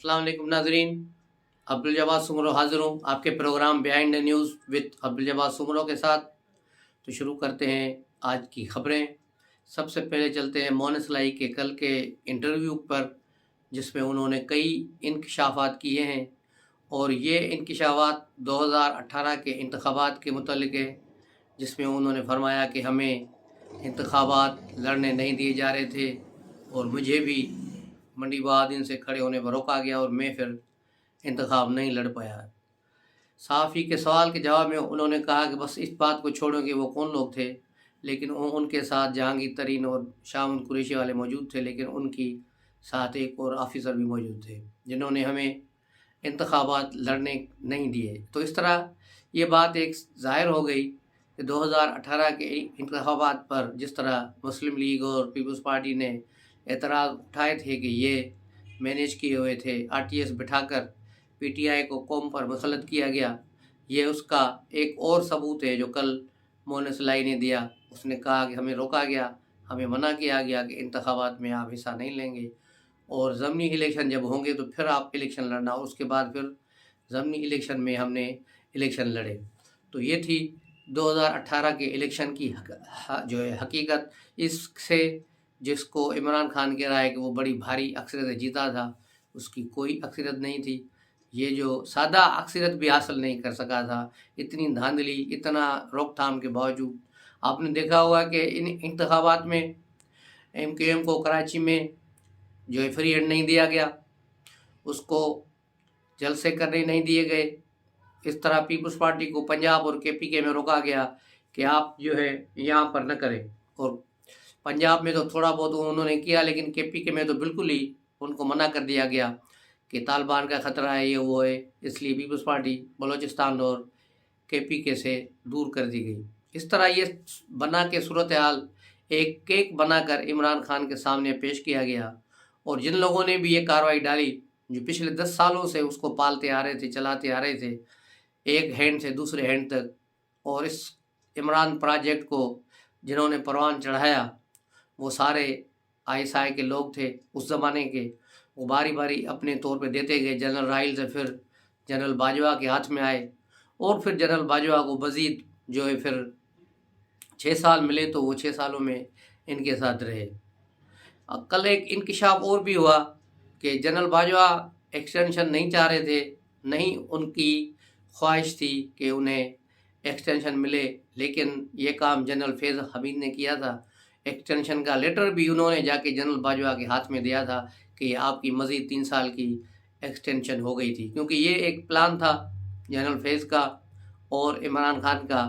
अस्सलाम वालेकुम नाजरीन। अब्दुल जवाद सुमरो हाजिर हूँ आपके programme behind the news with Abdul Jawad Soomro के साथ। तो शुरू करते हैं आज की खबरें। सबसे पहले चलते हैं मोनिस लाई के कल के इंटरव्यू पर, जिसमें उन्होंने कई इंकशाफात किए हैं और ये इंकशाफात 2018 के इंतखाबात के मुतल्लिक़ है, जिसमें उन्होंने फरमाया कि हमें इंतखाबात लड़ने नहीं दिए जा रहे थे और मुझे भी मंडी बहादुर से खड़े होने पर रोका गया और मैं फिर इंतखाब नहीं लड़ पाया। सहाफ़ी के सवाल के जवाब में उन्होंने कहा कि बस इस बात को छोड़ो कि वो कौन लोग थे, लेकिन उनके साथ जहांगीर तरीन और शाम कुरैशी वाले मौजूद थे, लेकिन उनकी साथ एक और ऑफिसर भी मौजूद थे जिन्होंने हमें इंतखाबात लड़ने नहीं दिए। तो इस तरह ये बात एक ज़ाहिर हो गई कि 2018 के इंतखाबात पर जिस तरह मुस्लिम लीग और पीपल्स पार्टी ने एतराज़ उठाए थे कि ये मैनेज किए हुए थे, आरटीएस बिठाकर पीटीआई को कौम पर मुसल्लत किया गया, ये उसका एक और सबूत है जो कल मोनिस लाई ने दिया। उसने कहा कि हमें रोका गया, हमें मना किया गया कि इंतखाबात में आप हिस्सा नहीं लेंगे और ज़मीनी इलेक्शन जब होंगे तो फिर आप इलेक्शन लड़ना। उसके बाद फिर ज़मीनी इलेक्शन में हमने इलेक्शन लड़े। तो ये थी 2018 के इलेक्शन की जो है हकीकत। इससे जिसको इमरान खान कह रहा है कि वो बड़ी भारी अक्सरियत से जीता था, उसकी कोई अक्सरियत नहीं थी। ये जो सादा अक्सरियत भी हासिल नहीं कर सका था, इतनी धांधली, इतना रोकथाम के बावजूद। आपने देखा होगा कि इन इंतखाबात में एमक्यूएम को कराची में जो है फ्री हैंड नहीं दिया गया, उसको जलसे करने नहीं दिए गए। इस तरह पीपल्स पार्टी को पंजाब और केपीके में रोका गया कि आप जो है यहाँ पर न करें, और पंजाब में तो थोड़ा बहुत उन्होंने किया, लेकिन केपीके में तो बिल्कुल ही उनको मना कर दिया गया कि तालिबान का ख़तरा है, ये वो है। इसलिए पीपल्स पार्टी बलूचिस्तान और केपीके से दूर कर दी गई। इस तरह ये बना के सूरत हाल एक केक बनाकर इमरान खान के सामने पेश किया गया, और जिन लोगों ने भी ये कार्रवाई डाली, जो पिछले 10 सालों से उसको पालते आ रहे थे, चलाते आ रहे थे, एक हैंड से दूसरे हैंड तक, और इस इमरान प्रोजेक्ट को जिन्होंने परवान चढ़ाया वो सारे आईएसआई के लोग थे उस ज़माने के। वो बारी बारी अपने तौर पे देते गए। जनरल राइल से फिर जनरल बाजवा के हाथ में आए, और फिर जनरल बाजवा को मज़ीद जो है फिर 6 साल मिले, तो वो 6 सालों में इनके साथ रहे। कल एक इंकशाफ और भी हुआ कि जनरल बाजवा एक्सटेंशन नहीं चाह रहे थे, नहीं उनकी ख्वाहिश थी कि उन्हें एक्सटेंशन मिले, लेकिन ये काम जनरल फैज़ हमीद ने किया था। एक्सटेंशन का लेटर भी उन्होंने जाके जनरल बाजवा के हाथ में दिया था कि आपकी मज़ीद 3 साल की एक्सटेंशन हो गई थी, क्योंकि ये एक प्लान था जनरल फैज़ का और इमरान खान का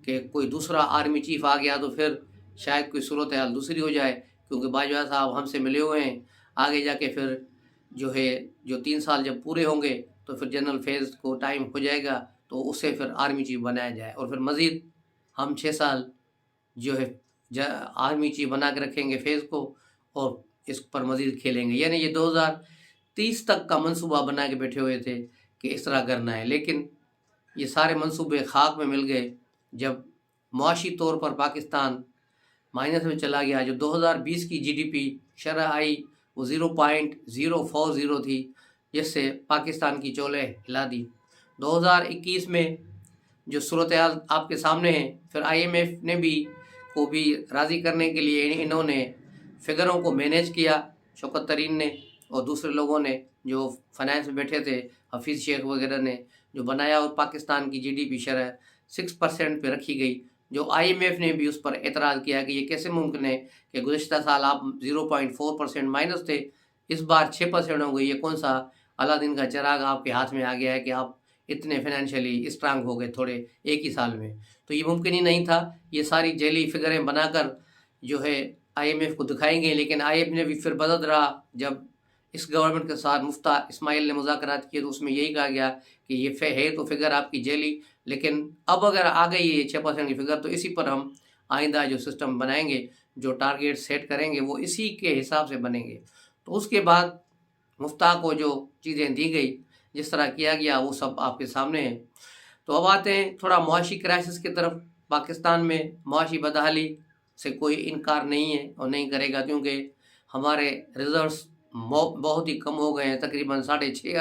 कि कोई दूसरा आर्मी चीफ आ गया तो फिर शायद कोई सूरत हाल दूसरी हो जाए, क्योंकि बाजवा साहब हमसे मिले हुए हैं। आगे जाके फिर जो है जो 3 साल जब पूरे होंगे तो फिर जनरल फैज़ को टाइम हो जाएगा, तो उससे फिर आर्मी चीफ बनाया जाए, और फिर मज़ीद हम 6 साल जो है आर्मी चीफ बना के रखेंगे फैज़ को, और इस पर मज़ीद खेलेंगे। यानी ये 2030 तक का मंसूबा बना के बैठे हुए थे कि इस तरह करना है, लेकिन ये सारे मंसूबे खाक में मिल गए जब मुआशी तौर पर पाकिस्तान माइनस में चला गया। जो 2020 की जीडीपी शरह आई वो 0.040 थी, जिससे पाकिस्तान की चोलें हिला दी। 2021 में जो सूरत हाल आपके सामने है, फिर IMF ने भी राज़ी करने के लिए इन्होंने फिगरों को मैनेज किया, शौकत तरीन ने और दूसरे लोगों ने जो फाइनेंस में बैठे थे, हफीज़ शेख वगैरह ने जो बनाया, और पाकिस्तान की जीडीपी शरह 6% पे रखी गई। जो IMF ने भी उस पर एतराज़ किया कि ये कैसे मुमकिन है कि गुज़िश्ता साल आप 0.4% माइनस थे, इस बार 6% हो गई, ये कौन सा अलादीन का चिराग आपके हाथ में आ गया है कि आप इतने फाइनेंशियली स्ट्रांग हो गए थोड़े एक ही साल में। तो ये मुमकिन ही नहीं था। ये सारी जेली फिगरें बनाकर जो है IMF को दिखाएंगे, लेकिन IMF ने भी फिर बदद रहा। जब इस गवर्नमेंट के साथ मुफ्ता इस्माइल ने मुज़ाकरात किए तो उसमें यही कहा गया कि ये है तो फिगर आपकी जेली, लेकिन अब अगर आ गई है 6% की फिगर, तो इसी पर हम आइंदा जो सिस्टम बनाएंगे, जो टारगेट सेट करेंगे, वो इसी के हिसाब से बनेंगे। तो उसके बाद मुफ्ता को जो चीज़ें दी गई, जिस तरह किया गया, वो सब आपके सामने है। तो अब आते हैं थोड़ा मुआशी क्राइसिस की तरफ। पाकिस्तान में मुआशी बदहाली से कोई इनकार नहीं है और नहीं करेगा, क्योंकि हमारे रिजर्व्स बहुत ही कम हो गए हैं, तकरीबन $6.5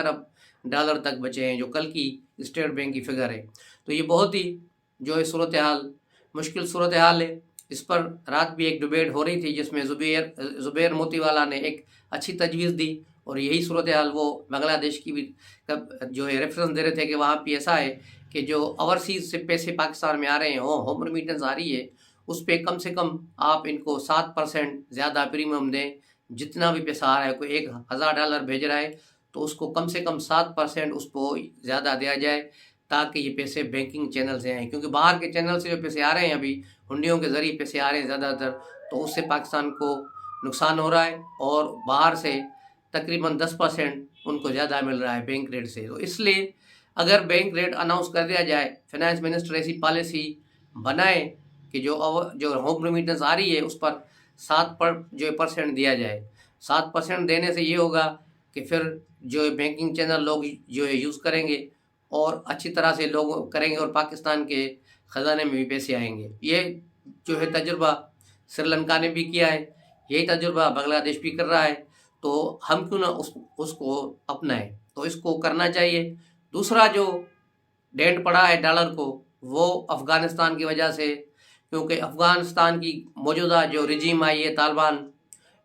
अरब तक बचे हैं, जो कल की स्टेट बैंक की फिगर है। तो ये बहुत ही जो है सूरत हाल मुश्किल सूरत हाल है। इस पर रात भी एक डिबेट हो रही थी जिसमें ज़ुबैर मोतीवाला ने एक अच्छी तजवीज़ दी, और यही सूरत हाल वो बांग्लादेश की भी जो है रेफरेंस दे रहे थे कि वहाँ पे ऐसा है कि जो ओवरसीज़ से पैसे पाकिस्तान में आ रहे हैं, होम रेमिटेंस आ रही है, उस पर कम से कम आप इनको 7% ज़्यादा प्रीमियम दें। जितना भी पैसा आ रहा है, कोई $1,000 भेज रहा है तो उसको कम से कम 7% उसको ज़्यादा दिया जाए, ताकि ये पैसे बैंकिंग चैनल से आएँ, क्योंकि बाहर के चैनल से जो पैसे आ रहे हैं, अभी हुंडियों के ज़रिए पैसे आ रहे हैं ज़्यादातर, तो उससे पाकिस्तान को नुकसान हो रहा है, और बाहर से तकरीबन 10% उनको ज़्यादा मिल रहा है बैंक रेट से। तो इसलिए अगर बैंक रेट अनाउंस कर दिया जाए, फाइनेंस मिनिस्टर ऐसी पॉलिसी बनाए कि जो होम रेमिटेंस आ रही है उस पर 7% दिया जाए। 7% देने से ये होगा कि फिर जो बैंकिंग चैनल लोग जो है यूज़ करेंगे, और अच्छी तरह से लोग करेंगे, और पाकिस्तान के ख़जाने में भी पैसे आएंगे। ये जो है तजुर्बा श्रीलंका ने भी किया है, यही तजुर्बा बांग्लादेश भी कर रहा है, तो हम क्यों ना उसको अपनाएं। तो इसको करना चाहिए। दूसरा जो डेंट पड़ा है डॉलर को, वो अफ़गानिस्तान की वजह से, क्योंकि अफ़गानिस्तान की मौजूदा जो रिजीम आई है तालिबान,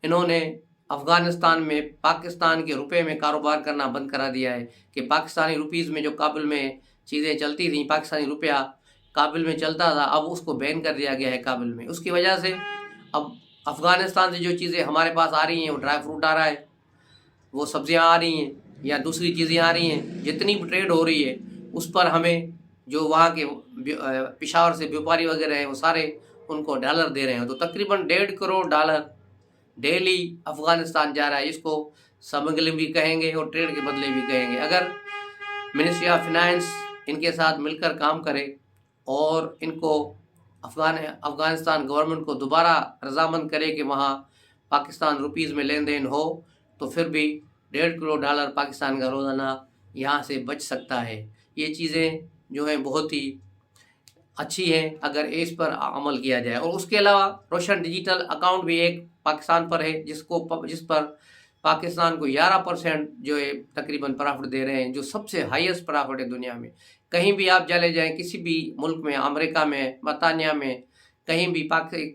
इन्होंने अफ़गानिस्तान में पाकिस्तान के रुपए में कारोबार करना बंद करा दिया है, कि पाकिस्तानी रुपीज़ में जो काबुल में चीज़ें चलती थी, पाकिस्तानी रुपया काबुल में चलता था, अब उसको बैन कर दिया गया है काबुल में। उसकी वजह से अब अफ़गानिस्तान से जो चीज़ें हमारे पास आ रही हैं, वो ड्राई फ्रूट आ रहा है, वो सब्जियां आ रही हैं, या दूसरी चीज़ें आ रही हैं, जितनी भी ट्रेड हो रही है उस पर हमें जो वहाँ के पेशावर से व्यापारी वगैरह हैं, वो सारे उनको डॉलर दे रहे हैं। तो तकरीबन $1.5 करोड़ डेली अफ़गानिस्तान जा रहा है। इसको स्मगलिंग भी कहेंगे और ट्रेड के बदले भी कहेंगे। अगर मिनिस्ट्री ऑफ फाइनेंस इनके साथ मिलकर काम करे और इनको अफ़गानिस्तान गवर्नमेंट को दोबारा रजामंद करे कि वहाँ पाकिस्तान रुपीज़ में लेन देन हो, तो फिर भी $1.5 करोड़ पाकिस्तान का रोज़ाना यहाँ से बच सकता है। ये चीज़ें जो हैं बहुत ही अच्छी हैं अगर इस पर अमल किया जाए। और उसके अलावा रोशन डिजिटल अकाउंट भी एक पाकिस्तान पर है, जिस पर पाकिस्तान को 11% जो है तकरीबन प्रॉफिट दे रहे हैं, जो सबसे हाईएस्ट प्रॉफिट है दुनिया में। कहीं भी आप चले जाएं, किसी भी मुल्क में, अमेरिका में, बरतानिया में, कहीं भी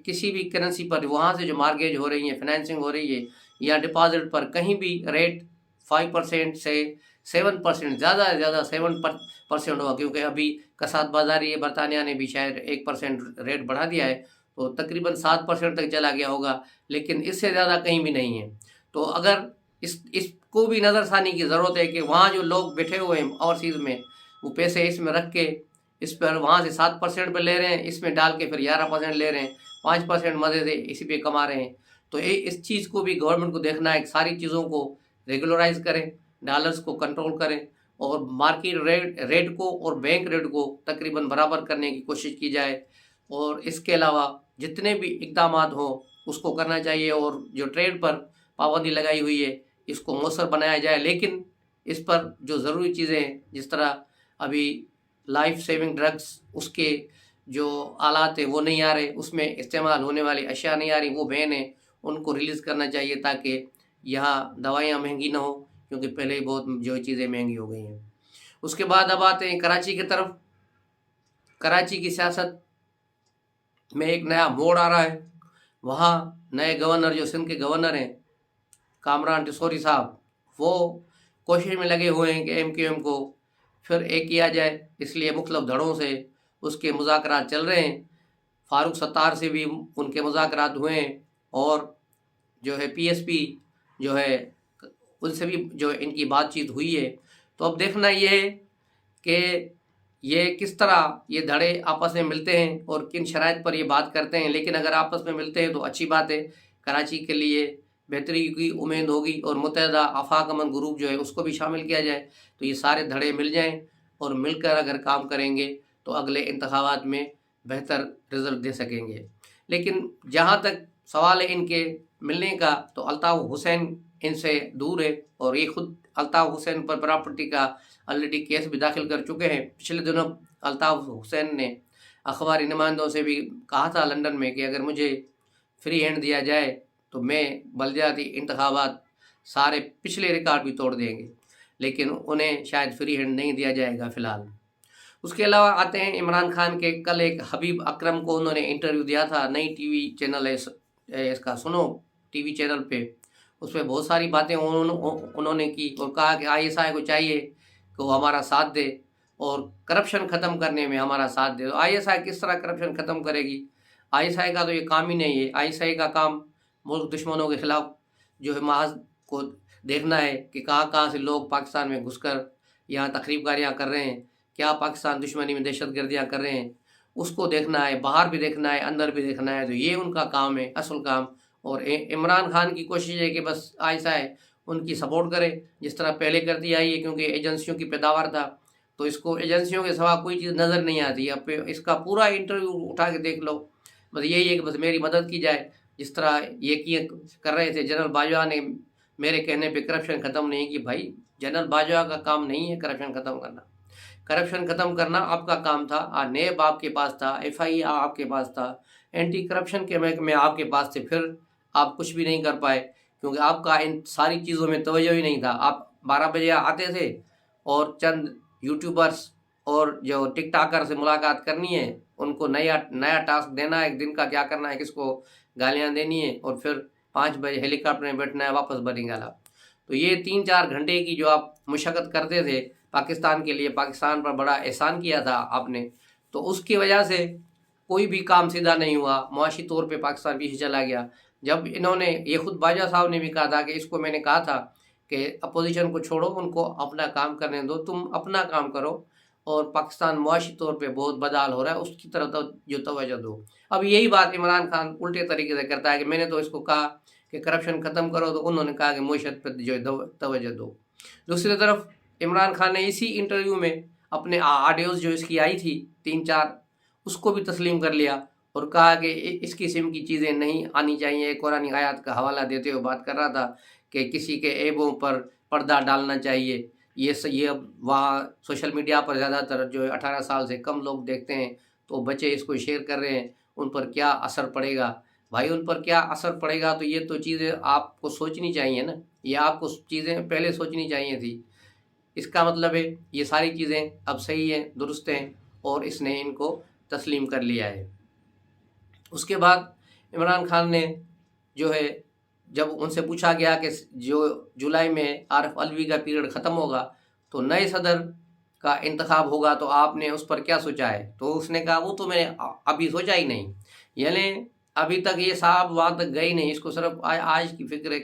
किसी भी करेंसी पर वहाँ से जो मार्गेज हो रही है, फाइनेंसिंग हो रही है, या डिपॉजिट पर कहीं भी रेट 5% से 7%, ज़्यादा से ज़्यादा 7% होगा, क्योंकि अभी कसात बाजारी है, बरतानिया ने भी शायद 1% रेट बढ़ा दिया है, तो तकरीबन 7% तक चला गया होगा, लेकिन इससे ज़्यादा कहीं भी नहीं है। तो अगर इसको भी नज़रसानी की ज़रूरत है कि वहाँ जो लोग बैठे हुए हैं ओवरसीज़ में, वो पैसे इसमें रख के इस पर वहाँ से 7% पे ले रहे हैं, इसमें डाल के फिर 11% ले रहे हैं, 5% मज़े से इसी पे कमा रहे हैं। तो इस चीज़ को भी गवर्नमेंट को देखना है, सारी चीज़ों को रेगुलराइज करें, डॉलर्स को कंट्रोल करें, और मार्केट रेट को और बैंक रेट को तकरीबन बराबर करने की कोशिश की जाए। और इसके अलावा जितने भी इक़दाम हों उसको करना चाहिए, और जो ट्रेड पर पाबंदी लगाई हुई है इसको मौसर बनाया जाए। लेकिन इस पर जो ज़रूरी चीज़ें हैं, जिस तरह अभी लाइफ सेविंग ड्रग्स, उसके जो आलात है वो नहीं आ रहे, उसमें इस्तेमाल होने वाली अशिया नहीं आ रही, वो बैन है, उनको रिलीज़ करना चाहिए, ताकि यहाँ दवाइयाँ महंगी ना हो, क्योंकि पहले ही बहुत जो चीज़ें महंगी हो गई हैं। उसके बाद अब आते हैं कराची की तरफ। कराची की सियासत में एक नया मोड़ आ रहा है। वहाँ नए गवर्नर, जो सिंध के गवर्नर हैं कामरान टिसोरी साहब, वो कोशिश में लगे हुए हैं कि MQM को फिर एक किया जाए, इसलिए मुख्तलिफ धड़ों से उसके मुज़ाकरात चल रहे हैं। फारूक सत्तार से भी उनके मुज़ाकरात हुए हैं, और जो है PSP जो है उनसे भी जो इनकी बातचीत हुई है। तो अब देखना ये है कि ये किस तरह ये धड़े आपस में मिलते हैं और किन शराइत पर ये बात करते हैं। लेकिन अगर आपस में मिलते हैं तो अच्छी बात है, कराची के लिए बेहतरी की उम्मीद होगी, और मुत्तहिदा आफाक अमन ग्रुप जो है उसको भी शामिल किया जाए, तो ये सारे धड़े मिल जाएं, और मिलकर अगर काम करेंगे तो अगले इंतखाबात में बेहतर रिज़ल्ट दे सकेंगे। लेकिन जहाँ तक सवाल है इनके मिलने का, तो अल्ताफ़ हुसैन इनसे दूर है, और ये खुद अल्ताफ़ हुसैन पर प्रॉपर्टी का ऑलरेडी केस भी दाखिल कर चुके हैं। पिछले दिनों अल्ताफ़ हुसैन ने अखबारी नुमाइंदों से भी कहा था लंदन में कि अगर मुझे फ्री हैंड दिया जाए तो मैं बलदियाती इंतखाबात سارے پچھلے ریکارڈ بھی توڑ دیں گے، لیکن انہیں شاید فری ہینڈ نہیں دیا جائے گا فی الحال۔ اس کے علاوہ آتے ہیں عمران خان کے، کل ایک حبیب اکرم کو انہوں نے انٹرویو دیا تھا، نئی ٹی وی چینل ہے اس کا سنو ٹی وی چینل پہ، اس پہ بہت ساری باتیں انہوں نے کی اور کہا کہ ISI کو چاہیے کہ وہ ہمارا ساتھ دے اور کرپشن ختم کرنے میں ہمارا ساتھ دے۔ تو ISI کس طرح کرپشن ختم کرے گی؟ ISI کا تو یہ کام ہی نہیں ہے۔ ISI کا کام ملک دشمنوں کے خلاف جو ہے محاذ کو دیکھنا ہے کہ کہاں کہاں سے لوگ پاکستان میں گھس کر یہاں تخریب کاریاں کر رہے ہیں، کیا پاکستان دشمنی میں دہشت گردیاں کر رہے ہیں، اس کو دیکھنا ہے، باہر بھی دیکھنا ہے، اندر بھی دیکھنا ہے۔ تو یہ ان کا کام ہے، اصل کام۔ اور عمران خان کی کوشش ہے کہ بس ISI ان کی سپورٹ کرے جس طرح پہلے کرتی آئی ہے، کیونکہ ایجنسیوں کی پیداوار تھا تو اس کو ایجنسیوں کے سوا کوئی چیز نظر نہیں آتی۔ اب اس کا پورا انٹرویو اٹھا کے دیکھ لو، بس یہی ہے کہ بس میری مدد کی جائے، جس طرح یہ کر رہے تھے جنرل باجوہ نے میرے کہنے پہ کرپشن ختم نہیں کی۔ بھائی جنرل باجوہ کا کام نہیں ہے کرپشن ختم کرنا، کرپشن ختم کرنا آپ کا کام تھا، نیب آپ کے پاس تھا، FI آپ کے پاس تھا، اینٹی کرپشن کے محکمے آپ کے پاس تھے، پھر آپ کچھ بھی نہیں کر پائے کیونکہ آپ کا ان ساری چیزوں میں توجہ ہی نہیں تھا۔ آپ 12 بجے آتے تھے اور چند یوٹیوبرز اور جو ٹک ٹاکر سے ملاقات کرنی ہے، ان کو نیا ٹاسک دینا ہے، ایک دن کا کیا کرنا ہے، کس کو گالیاں دینی ہے، اور پھر 5 بجے ہیلی کاپٹر میں بیٹھنا ہے، واپس بنگالہ۔ تو یہ 3-4 گھنٹے کی جو آپ مشقت کرتے تھے پاکستان کے لیے، پاکستان پر بڑا احسان کیا تھا آپ نے، تو اس کی وجہ سے کوئی بھی کام سیدھا نہیں ہوا، معاشی طور پہ پاکستان پیچھے چلا گیا۔ جب انہوں نے یہ خود باجوہ صاحب نے بھی کہا تھا کہ اس کو میں نے کہا تھا کہ اپوزیشن کو چھوڑو، ان کو اپنا کام کرنے دو، تم اپنا کام کرو، اور پاکستان معاشی طور پہ بہت بدحال ہو رہا ہے، اس کی طرف جو توجہ دو۔ اب یہی بات عمران خان الٹے طریقے سے کرتا ہے کہ میں نے تو اس کو کہا کہ کرپشن ختم کرو، تو انہوں نے کہا کہ معیشت پہ جو توجہ دو۔ دوسری طرف عمران خان نے اسی انٹرویو میں اپنے آڈیوز جو اس کی آئی تھی 3-4، اس کو بھی تسلیم کر لیا اور کہا کہ اس قسم کی چیزیں نہیں آنی چاہیے۔ قرآن آیات کا حوالہ دیتے ہوئے بات کر رہا تھا کہ کسی کے عیبوں پر پردہ ڈالنا چاہیے۔ یہ وہاں سوشل میڈیا پر زیادہ تر جو 18 سال سے کم لوگ دیکھتے ہیں، تو بچے اس کو شیئر کر رہے ہیں، ان پر کیا اثر پڑے گا؟ بھائی ان پر کیا اثر پڑے گا؟ تو یہ تو چیزیں آپ کو سوچنی چاہیے نا، یہ آپ کو چیزیں پہلے سوچنی چاہیے تھی۔ اس کا مطلب ہے یہ ساری چیزیں اب صحیح ہیں، درست ہیں، اور اس نے ان کو تسلیم کر لیا ہے۔ اس کے بعد عمران خان نے جو ہے، جب ان سے پوچھا گیا کہ جو جولائی میں عارف علوی کا پیریڈ ختم ہوگا تو نئے صدر کا انتخاب ہوگا، تو آپ نے اس پر کیا سوچا ہے؟ تو اس نے کہا وہ تو میں نے ابھی سوچا ہی نہیں، یعنی ابھی تک یہ صاحب وہاں تک گئے نہیں، اس کو صرف آج کی فکر ہے،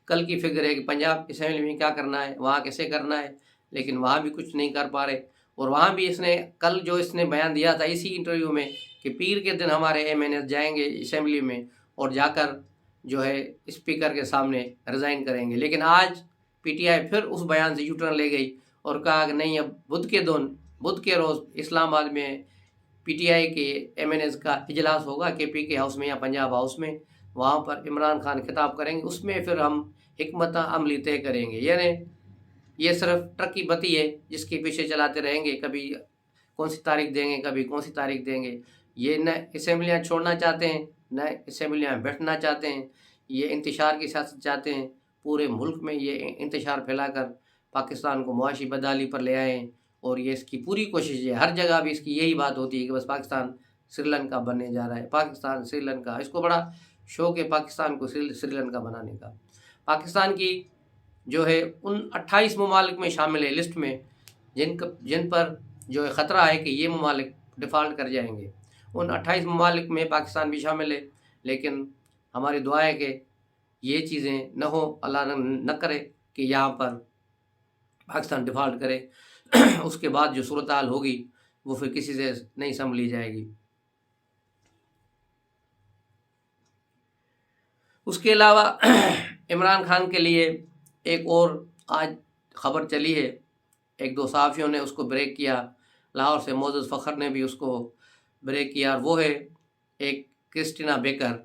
کل کی فکر ہے کہ پنجاب اسمبلی میں کیا کرنا ہے، وہاں کیسے کرنا ہے، لیکن وہاں بھی کچھ نہیں کر پا رہے۔ اور وہاں بھی اس نے کل جو اس نے بیان دیا تھا اسی انٹرویو میں کہ پیر کے دن ہمارے MNS جائیں گے اسمبلی میں اور جا کر جو ہے اسپیکر کے سامنے ریزائن کریں گے، لیکن آج PTI پھر اس بیان سے یوٹرن لے گئی اور کہا کہ نہیں، اب بدھ کے روز اسلام آباد میں PTI کے MNS کا اجلاس ہوگا، KPK ہاؤس میں یا پنجاب ہاؤس میں، وہاں پر عمران خان خطاب کریں گے، اس میں پھر ہم حکمت عملی طے کریں گے۔ یعنی یہ صرف ٹرکی بتی ہے جس کے پیچھے چلاتے رہیں گے، کبھی کون سی تاریخ دیں گے، کبھی کون سی تاریخ دیں گے۔ یہ نہ اسمبلیاں چھوڑنا چاہتے ہیں، نہ اسمبلیاں بیٹھنا چاہتے ہیں، یہ انتشار کی سیاست چاہتے ہیں، پورے ملک میں یہ انتشار پھیلا کر پاکستان کو معاشی بدحالی پر لے آئے ہیں، اور یہ اس کی پوری کوشش ہے۔ ہر جگہ بھی اس کی یہی بات ہوتی ہے کہ بس پاکستان سری لنکا بننے جا رہا ہے، پاکستان سری لنکا، اس کو بڑا شوق ہے پاکستان کو سری لنکا بنانے کا۔ پاکستان کی جو ہے ان 28 ممالک میں شامل ہے لسٹ میں جن پر جو ہے خطرہ ہے کہ یہ ممالک ڈیفالٹ کر جائیں گے، ان 28 ممالک میں پاکستان بھی شامل ہے۔ لیکن ہماری دعا ہے کہ یہ چیزیں نہ ہو، اللہ نہ کرے کہ یہاں پر پاکستان ڈیفالٹ کرے، اس کے بعد جو صورتحال ہوگی وہ پھر کسی سے نہیں سنبھلی جائے گی۔ اس کے علاوہ عمران خان کے لیے ایک اور آج خبر چلی ہے، 1-2 صحافیوں نے اس کو بریک کیا، لاہور سے معزز فخر نے بھی اس کو بریک کیا، اور وہ ہے ایک کرسٹینا بیکر۔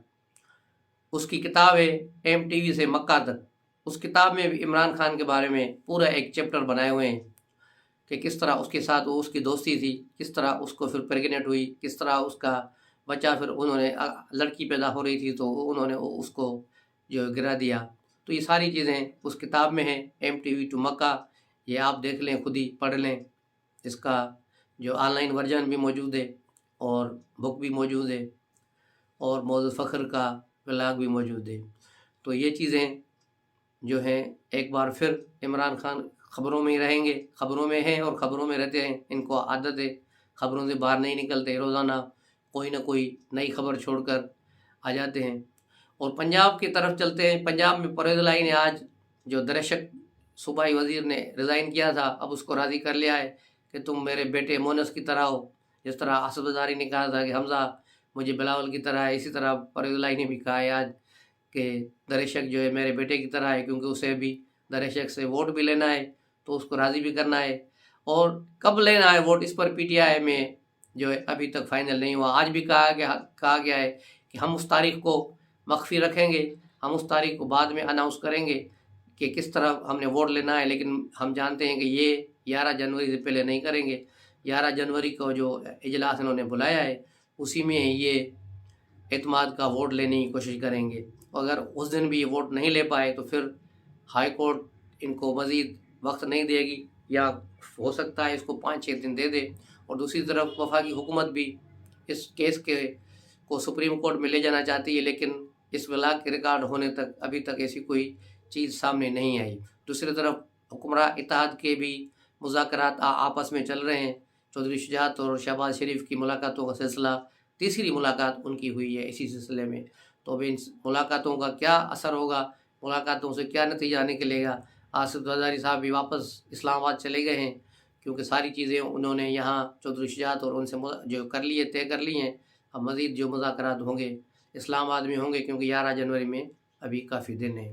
اس کی کتاب ہے MTV سے مکہ تک۔ اس کتاب میں بھی عمران خان کے بارے میں پورا ایک چیپٹر بنائے ہوئے ہیں کہ کس طرح اس کے ساتھ اس کی دوستی تھی، کس طرح اس کو پھر پریگننٹ ہوئی، کس طرح اس کا بچہ، پھر انہوں نے لڑکی پیدا ہو رہی تھی تو انہوں نے اس کو جو گرا دیا، तो ये सारी चीज़ें उस किताब में हैं, MTV to मक्का। ये आप देख लें, खुद ही पढ़ लें। इसका जो ऑनलाइन वर्जन भी मौजूद है और बुक भी मौजूद है और मौजूद फ़ख्र का ब्लॉग भी मौजूद है। तो ये चीज़ें जो हैं, एक बार फिर इमरान खान ख़बरों में ही रहेंगे, ख़बरों में हैं और ख़बरों में रहते हैं। इनको आदत है, ख़बरों से बाहर नहीं निकलते, रोज़ाना कोई ना कोई नई खबर छोड़कर आ जाते हैं। और पंजाब की तरफ चलते हैं। पंजाब में परवेज़ इलाही ने आज जो दरशक सूबाई वज़ीर ने रिज़ाइन किया था, अब उसको राज़ी कर लिया है कि तुम मेरे बेटे मोनस की तरह हो। जिस तरह असद ज़रदारी ने कहा था कि हमज़ा मुझे बिलावल की तरह है, इसी तरह परवेज़ इलाही ने भी कहा है आज कि दरशक जो है मेरे बेटे की तरह है, क्योंकि उसे भी दरशक से वोट भी लेना है, तो उसको राज़ी भी करना है। और कब लेना है वोट, इस पर PTI में जो है अभी तक फाइनल नहीं हुआ। आज भी कहा गया है कि हम उस तारीख़ को मख्फी रखेंगे, हम उस तारीख़ को बाद में अनाउंस करेंगे कि किस तरह हमने वोट लेना है। लेकिन हम जानते हैं कि ये 11 जनवरी से पहले नहीं करेंगे। 11 जनवरी को जो इजलास इन्होंने बुलाया है, उसी में ये एतमाद का वोट लेने की कोशिश करेंगे। अगर उस दिन भी ये वोट नहीं ले पाए तो फिर हाई कोर्ट इनको मज़ीद वक्त नहीं देगी, या हो सकता है इसको 5-6 दिन दे दे। और दूसरी तरफ वफाकी हुकूमत भी इस केस को सुप्रीम कोर्ट में ले जाना चाहती है, लेकिन इस ब्लॉग के रिकॉर्ड होने तक अभी तक ऐसी कोई चीज़ सामने नहीं आई। दूसरी तरफ हुक्मरां इत्तेहाद के भी मुज़ाकरात आपस में चल रहे हैं। चौधरी शुजात और शहबाज शरीफ की मुलाकातों का सिलसिला, तीसरी मुलाकात उनकी हुई है इसी सिलसिले में। तो अब इन मुलाकातों का क्या असर होगा, मुलाकातों से क्या नतीजा निकलेगा। आसिफ ज़रदारी साहब भी वापस इस्लामाबाद चले गए हैं, क्योंकि सारी चीज़ें उन्होंने यहाँ चौधरी शुजात और उनसे जो तय कर ली हैं। अब मज़ीद जो मुज़ाकरात होंगे इस्लामाबाद में होंगे, क्योंकि 11 जनवरी में अभी काफ़ी दिन है।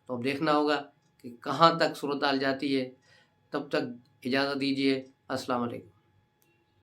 तो अब देखना होगा कि कहाँ तक सूरत हाल जाती है। तब तक इजाज़त दीजिए। अस्सलाम वालेकुम।